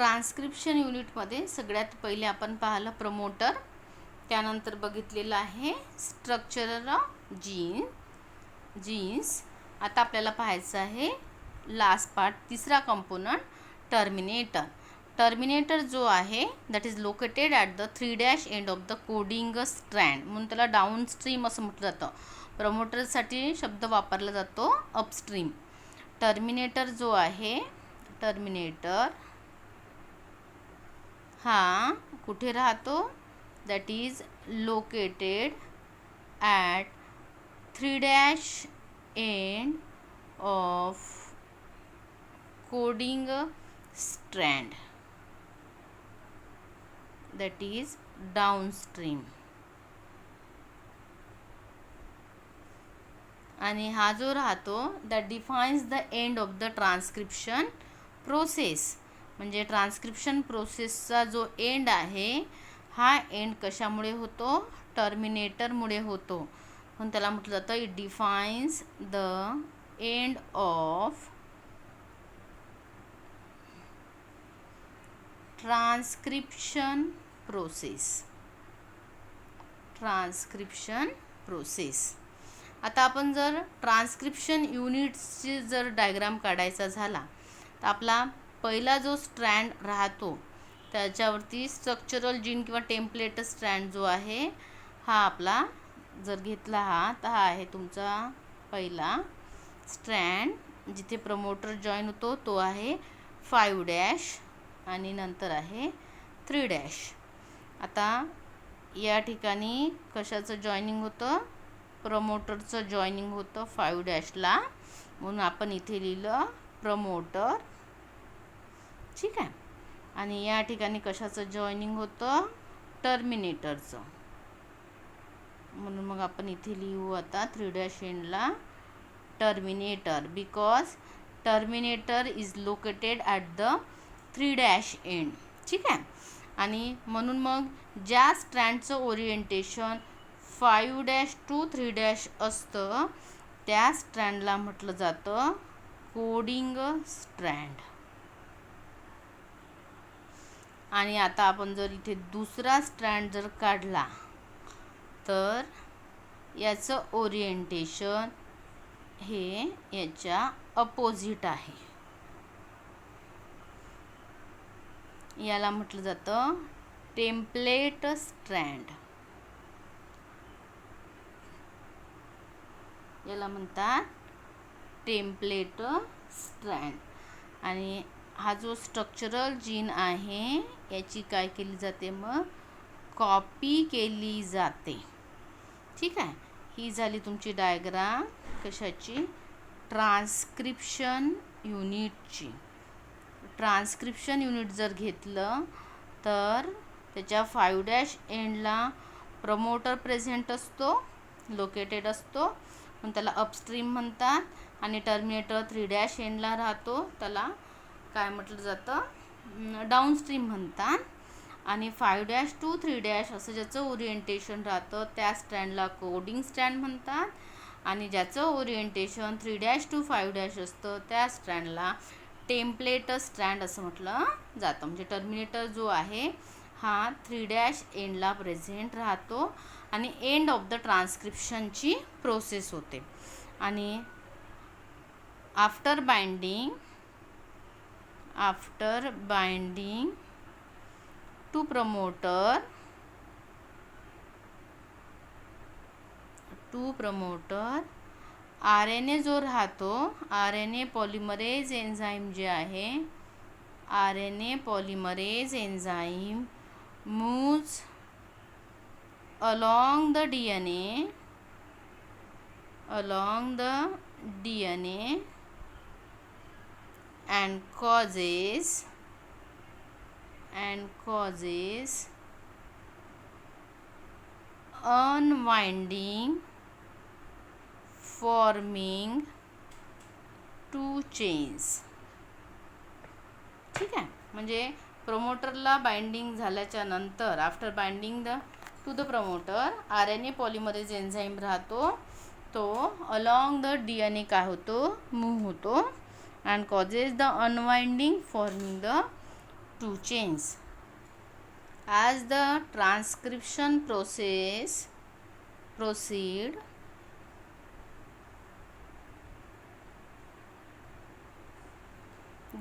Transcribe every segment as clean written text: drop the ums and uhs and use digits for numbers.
Transcription युनिटमध्ये सगळ्यात पहिले आपण पाहिलं प्रमोटर, त्यानंतर बघितलेलं आहे स्ट्रक्चरल जीन्स. आता आपल्याला पाहायचं आहे लास्ट पार्ट, तिसरा कंपोनंट टर्मिनेटर. टर्मिनेटर जो आहे that is located at the 3' end of the coding strand, म्हणून त्याला डाऊनस्ट्रीम असं म्हटलं जातं. प्रमोटरसाठी शब्द वापरला जातो अपस्ट्रीम. टर्मिनेटर जो आहे, टर्मिनेटर हा कुठे राहतो, that is located at 3' end of coding strand, that is downstream. आणि हा जो राहतो that defines the end of the transcription process. म्हणजे ट्रान्स्क्रिप्शन प्रोसेसचा जो एंड आहे हा एंड कशामुळे होतो, टर्मिनेटरमुळे होतो, म्हणून त्याला म्हटलं जातं it defines the end of transcription process. आता आपण जर ट्रान्स्क्रिप्शन युनिट्सची जर डायग्राम काढायचा झाला तर आपला पहिला जो स्ट्रँड राहतो त्याच्यावरती स्ट्रक्चरल जीन किंवा टेम्पलेट स्ट्रँड जो आहे हा आपला जर घेतला हा तर हा आहे तुमचा पहिला स्ट्रँड, जिथे प्रमोटर जॉईन होतो तो आहे 5' आणि नंतर आहे 3'. आता या ठिकाणी कशाचं जॉईनिंग होतं, प्रमोटरचं जॉईनिंग होतं 5' म्हणून आपण इथे लिहिलं प्रमोटर. ठीक आहे. आणि या ठिकाणी कशाचं जॉईनिंग होतं, टर्मिनेटरचं, म्हणून मग आपण इथे लिहू आता 3' एंडला terminator, because terminator is located at the 3' end. ठीक आहे. आणि म्हणून मग ज्या स्ट्रँडचं ओरिएंटेशन 5' to 3' असतं त्या स्ट्रँडला म्हटलं जातं कोडिंग स्ट्रँड. आणि आता आपण जर इथे दुसरा स्ट्रँड जर काढला तर याचं ओरिएंटेशन हे याच्या अपोजिट आहे, याला म्हटलं जातं टेम्पलेट स्ट्रँड, याला म्हणतात टेम्पलेट स्ट्रँड. आणि हा जो स्ट्रक्चरल जीन आहे याची काय केली जाते, मग कॉपी केली जाते. ठीक आहे. ही झाली तुमची डायग्राम कशाची, ट्रान्स्क्रिप्शन युनिटची. ट्रान्स्क्रिप्शन युनिट जर घेतलं तर त्याच्या 5' एंडला प्रमोटर प्रेझेंट असतो, लोकेटेड असतो, म्हणून त्याला अपस्ट्रीम म्हणतात. आणि टर्मिनेटर 3' एंडला राहतो, त्याला काय म्हटलं जातं, डाऊनस्ट्रीम म्हणतात. आणि 5' to 3' असं ज्याचं ओरिएंटेशन राहतं त्या स्ट्रँडला कोडिंग स्ट्रँड म्हणतात. आणि ज्याचं ओरिएंटेशन 3' to 5' असतं त्या स्ट्रँडला टेम्पलेट स्ट्रँड असं म्हटलं जातं. म्हणजे टर्मिनेटर जो आहे हा 3' एंडला प्रेझेंट राहतो आणि एंड ऑफ द ट्रान्स्क्रिप्शनची प्रोसेस होते. आणि after binding to promoter RNA जो राहतो, RNA पॉलिमरेज एन्झाईम जे आहे, RNA polymerase enzyme moves along the DNA and causes unwinding, forming 2 chains. ठीक आहे. म्हणजे प्रमोटरला बाइंडिंग झाल्याच्या नंतर after binding to the promoter RNA polymerase enzyme राहतो, तो अलॉंग द DNA काय होतो, मूव्ह होतो and causes the unwinding forming the to change. As the transcription process proceed,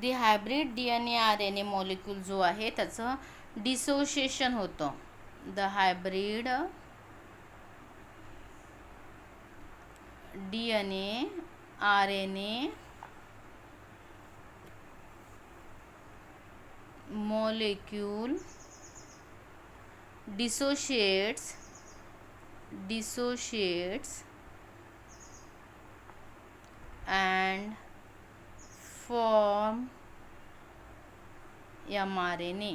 the hybrid DNA RNA molecule जो आहे त्याचं डिसोशिएशन होतं. The hybrid DNA RNA molecule dissociates and form mRNA.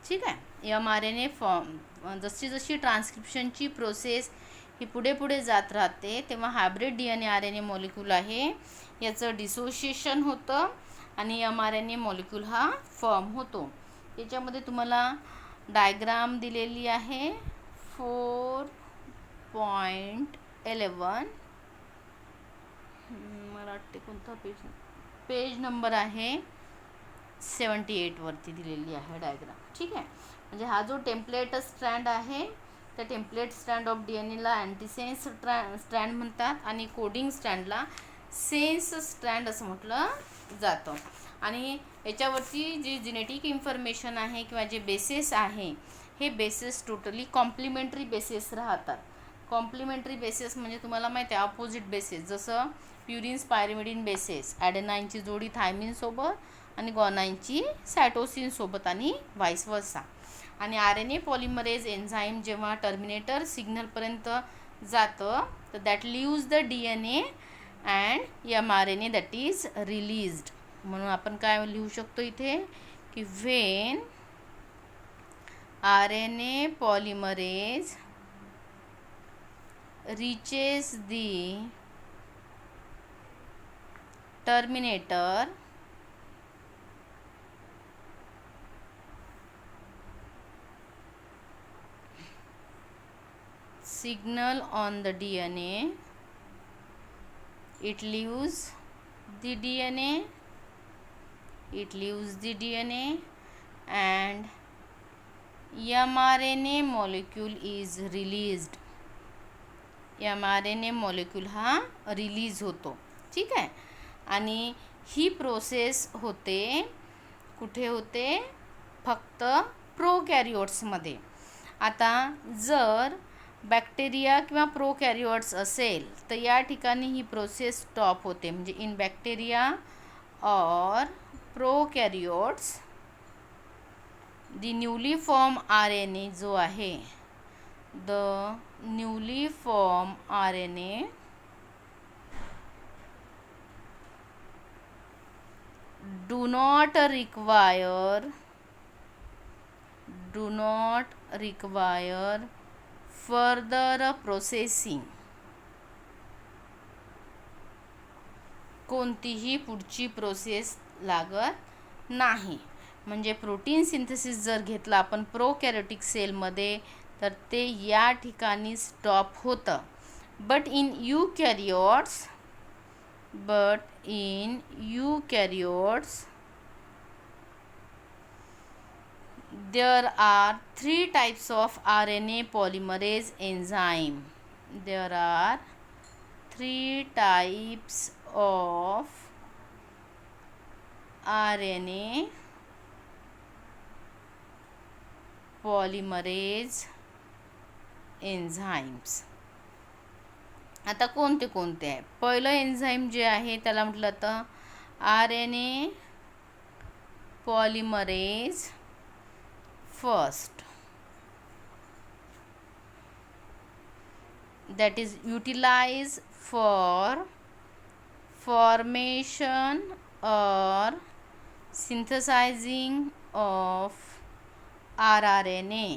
ठीक आहे. mRNA form जशी जशी ट्रान्स्क्रिप्शनची process ही पुढे पुढे जात राहते तेव्हा हायब्रिड DNA RNA मॉलिक्यूल आहे याचं डिसोशिएशन होतं आणि mRNA मॉलिक्यूल हा फॉर्म होतो. याच्यामध्ये तुम्हाला डायग्राम दिलेली आहे 4.11. मला वाटते कोणता पेज नंबर आहे 78 वरती दिलेली आहे डायग्राम. ठीक आहे. म्हणजे हा जो टेम्पलेट स्ट्रँड आहे त्या template strand of DNA antisense strand म्हणतात आणि कोडिंग स्ट्रँडला सेन्स स्ट्रँड असं म्हटलं जातं. आणि याच्यावरती जी जेनेटिक इन्फॉर्मेशन आहे किंवा जे बेसिस आहे हे बेसिस टोटली कॉम्प्लिमेंटरी बेसिस राहतात. कॉम्प्लिमेंटरी बेसिस म्हणजे तुम्हाला माहिती आहे अपोजिट बेसिस, जसं प्युरिन्स पायरिमिडिन बेसिस ॲडेनाईनची जोडी थायमिनसोबत आणि गॉनाईनची सायटोसिनसोबत आणि व्हाईस वर्सा. आणि RNA पॉलिमरेज एन्झाईम जेव्हा टर्मिनेटर सिग्नलपर्यंत जातं तर that leaves the DNA and mRNA that is released. म्हणून आपण काय लिहू शकतो इथे की when RNA polymerase reaches the terminator, signal on the DNA, it leaves the DNA and mRNA molecule is released. mRNA molecule हा रिलीज होतो. ठीक आहे. आणि ही प्रोसेस होते कुठे होते फक्त प्रोकॅरियोट्समध्ये. आता जर बॅक्टेरिया किंवा प्रोकॅरियोट्स असेल तर या ठिकाणी ही प्रोसेस स्टॉप होते. म्हणजे इन बॅक्टेरिया और प्रोकॅरियोट्स द न्यूली फॉर्म RNA जो आहे the newly formed RNA do not require further processing. कोणतीही पुढची प्रोसेस लागत नाही. म्हणजे प्रोटीन सिंथेसिस जर घेतला आपण प्रोकॅरियोटिक सेलमध्ये तर ते या ठिकाणी स्टॉप होतं. But in eukaryotes there are 3 types of RNA polymerase enzyme. There are 3 types of RNA polymerase enzymes. आता कोणते कोणते आहे? पहिलं एन्झाईम जे आहे त्याला म्हटलं तर RNA polymerase first, that is utilized for formation or synthesizing of rRNA.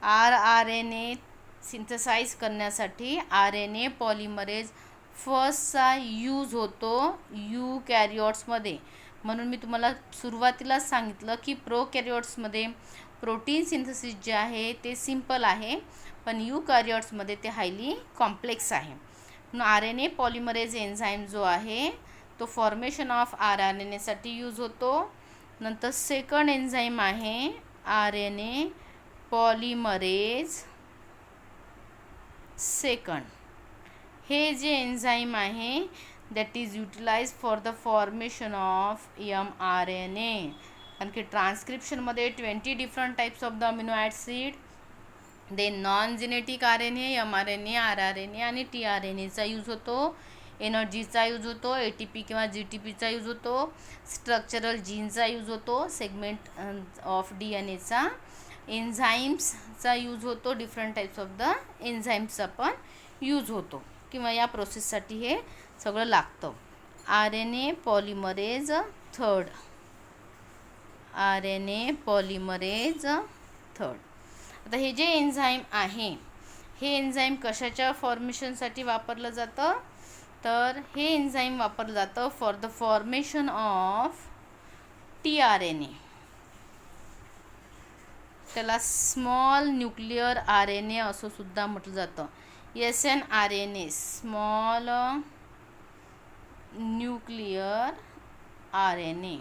rRNA synthesize करण्यासाठी RNA पॉलिमरेज फर्स्टचा यूज होतो यूकॅरियोट्समध्ये. म्हणून मी तुम्हाला सुरुवातीलाच सांगितलं की प्रोकॅरियोट्समध्ये प्रोटीन सिंथेसिस जे आहे ते सिंपल आहे पण यूकॅरियोट्समध्ये ते हायली कॉम्प्लेक्स आहे. म्हणून RNA पॉलिमरेज एन्झाईम जो आहे तो फॉर्मेशन ऑफ RNA साठी यूज होतो. नंतर सेकंड एन्झाईम आहे RNA पॉलिमरेज सेकंड. हे जे एन्झाईम आहे that is utilize for the formation of mRNA. कारण की ट्रान्स्क्रिप्शनमध्ये 20 different types of the amino acid, they non genetic RNA, mRNA, rRNA आणि tRNAचा यूज होतो. एनर्जीचा यूज होतो, ATP किंवा GTPचा यूज होतो, स्ट्रक्चरल जीनचा यूज होतो, सेगमेंट ऑफ DNAचा, एन्झाईम्सचा यूज होतो, डिफरंट टाइप्स ऑफ द एन्झाईम्सचा पण यूज होतो किंवा या प्रोसेससाठी हे सगळं लागतं. RNA polymerase third, RNA polymerase third. आता हे जे एन्झाईम आहे हे एन्झाईम कशाच्या फॉर्मेशनसाठी वापरलं जातं, तर हे एन्झाईम वापरलं जातं for the formation of tRNA. त्याला स्मॉल न्यूक्लिअर RNA असं सुद्धा म्हटलं जातं. snRNA small nuclear RNA.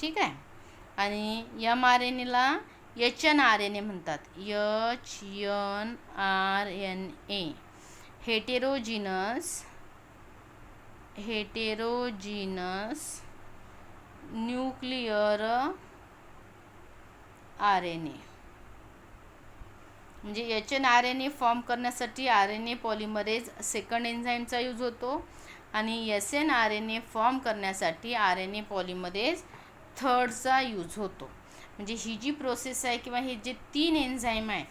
ठीक आहे. आणि mRNAला HNRNA म्हणतात. HNRNA heterogeneous nuclear RNA. म्हणजे HNRNA फॉर्म करण्यासाठी RNA पॉलिमरेज सेकंड एन्झाईमचा यूज होतो आणि snRNA फॉर्म करण्यासाठी RNA पॉलिमरेज थर्डचा यूज होतो. म्हणजे ही जी प्रोसेस आहे किंवा हे जे 3 एन्झाईम आहे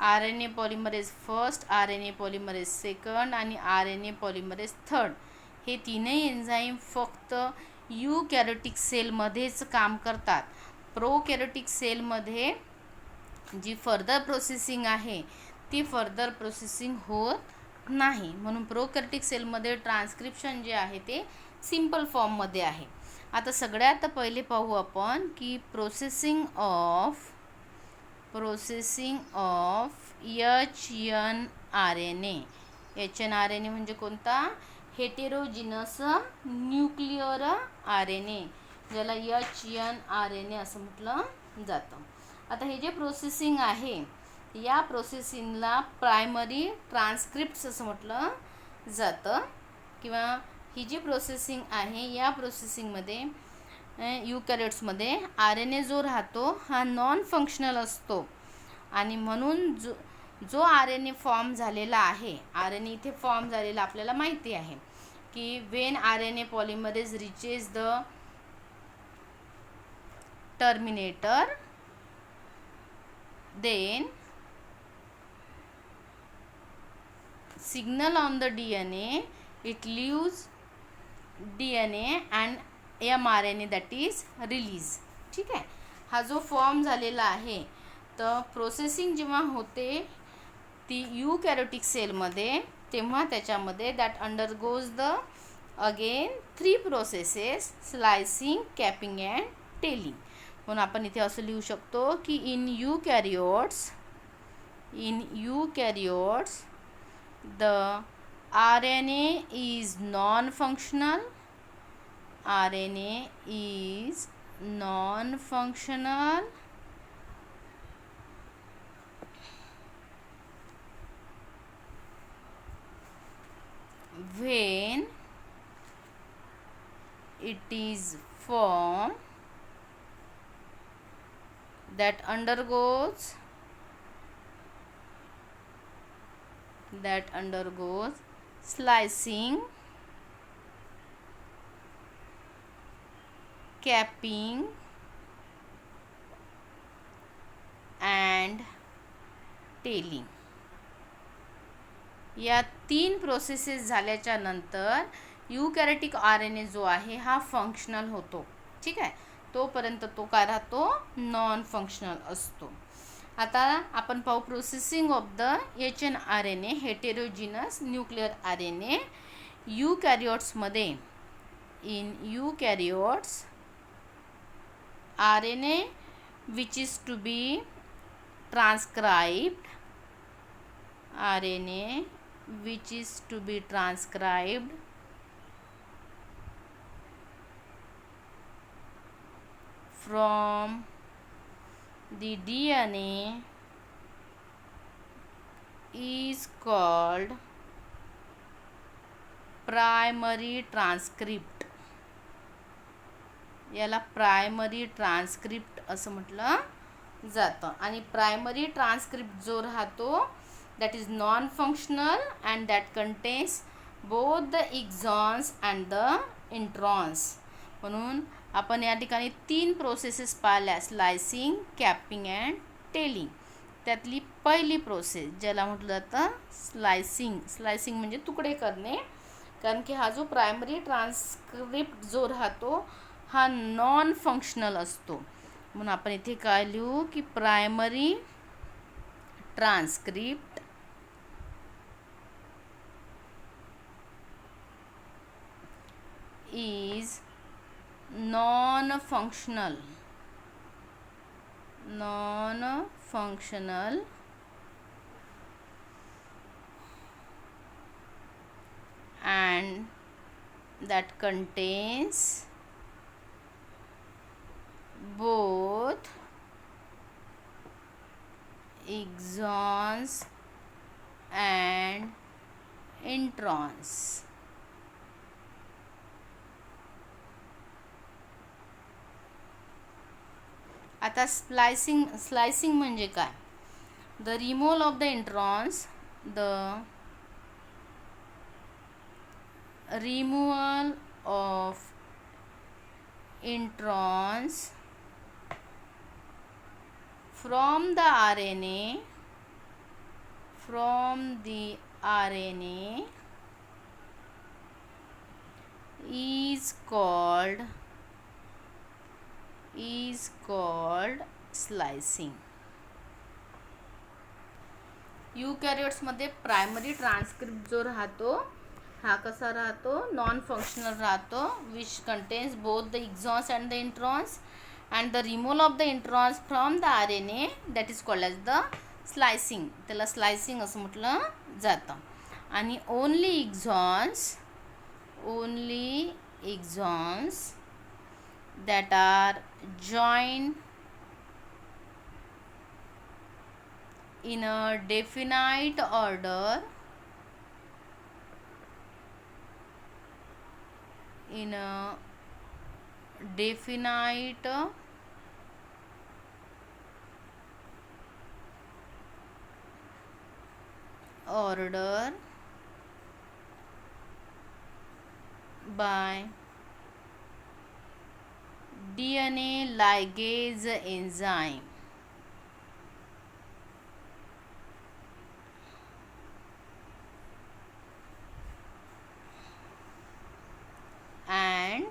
RNA polymerase first, RNA polymerase second आणि RNA पॉलिमरेज थर्ड, हे तीनही एन्झाईम फक्त यूकॅरियोटिक सेलमध्येच काम करतात. प्रोकॅरियोटिक सेलमध्ये जी फर्दर प्रोसेसिंग आहे ती फर्दर प्रोसेसिंग होत नाही. म्हणून प्रोकॅरियोटिक सेलमध्ये ट्रान्स्क्रिप्शन जे आहे ते सिंपल फॉर्ममध्ये आहे. आता सगळ्यात पहिले पाहू आपण की प्रोसेसिंग ऑफ HNRNA. HNRNA म्हणजे कोणता, हेटेरोजिनस न्यूक्लिअर RNA, ज्याला HNRNA असं म्हटलं जातं. आता हे जे प्रोसेसिंग आहे या प्रोसेसिंगला प्रायमरी ट्रान्स्क्रिप्ट्स असं म्हटलं जातं. किंवा ही जी प्रोसेसिंग आहे या प्रोसेसिंगमध्ये यूकॅरियोट्समध्ये RNA जो राहतो हा नॉन फंक्शनल असतो. आणि म्हणून जो RNA फॉर्म झालेला आहे, RNA इथे फॉर्म झालेला आपल्याला माहिती आहे की when RNA polymerase reaches the terminator, then signal on the DNA, it leaves DNA and mRNA that is release. ठीक आहे. हा जो फॉर्म झालेला आहे तर प्रोसेसिंग जेव्हा होते ती यूकॅरियोटिक सेलमध्ये तेव्हा त्याच्यामध्ये that undergoes the again 3 processes, splicing, capping and tailing. म्हणून आपण इथे असं लिहू शकतो की in eukaryotes the RNA is non-functional. When it is formed that undergoes slicing, capping and telling. या 3 प्रोसेसेस झाल्याच्या नंतर यूकॅरियोटिक RNA जो आहे हा फंक्शनल होतो. ठीक आहे. तोपर्यंत तो काय राहतो, नॉन फंक्शनल असतो. आता आपण पाहू processing of the HNRNA heterogeneous nuclear RNA यूकॅरियोट्समध्ये. In eukaryotes RNA which is to be transcribed, RNA which is to be transcribed from the DNA is called primary transcript. याला प्रायमरी ट्रान्सक्रिप्ट असं म्हटलं जातं. आणि प्रायमरी ट्रान्सक्रिप्ट जो राहतो that is non functional and that contains both the exons and the introns. म्हणून आपण या ठिकाणी 3 प्रोसेसेस पाहिल्या, स्लायसिंग, कॅपिंग अँड टेलिंग. त्यातली पहिली प्रोसेस ज्याला म्हटलं जातं स्लायसिंग. स्लायसिंग म्हणजे तुकडे करणे, कारण की हा जो प्रायमरी ट्रान्सक्रिप्ट जो राहतो हा नॉन फंक्शनल असतो. म्हणून आपण इथे काय लिहू की primary transcript is non-functional and that contains both exons and introns. आता स्लायसिंग म्हणजे काय? The removal of the introns, the removal of introns from the RNA is called splicing. यूकॅरियोट्समध्ये प्रायमरी ट्रान्सक्रिप्ट जो राहतो हा कसा राहतो? नॉन फंक्शनल राहतो, which contains both the exons and the introns, and the removal of the introns from the RNA that is called as the splicing. त्याला splicing असं म्हटलं जातं. आणि only exons that are joined in a definite order by DNA ligase enzyme. And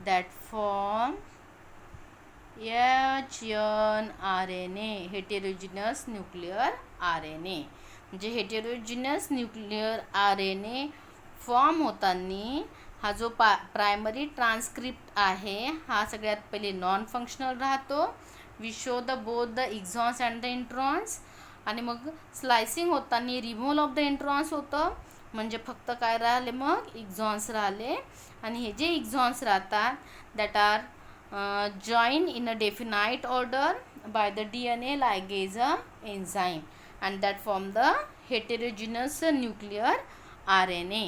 that form HNRNA, heterogeneous nuclear RNA. म्हणजे हेटेरोजिनस nuclear RNA form होताना हा जो primary transcript आहे हा सगळ्यात पहिले नॉन फंक्शनल राहतो, we show the both the exons and the introns. आणि मग स्लायसिंग होताना रिमूव्हल ऑफ द इंट्रॉन्स होतं, म्हणजे फक्त काय राहिले मग एक्झॉन्स राहिले. आणि हे जे एक्झॉन्स राहतात that are join in a definite order by the DNA ligase enzyme and that form the heterogeneous nuclear RNA.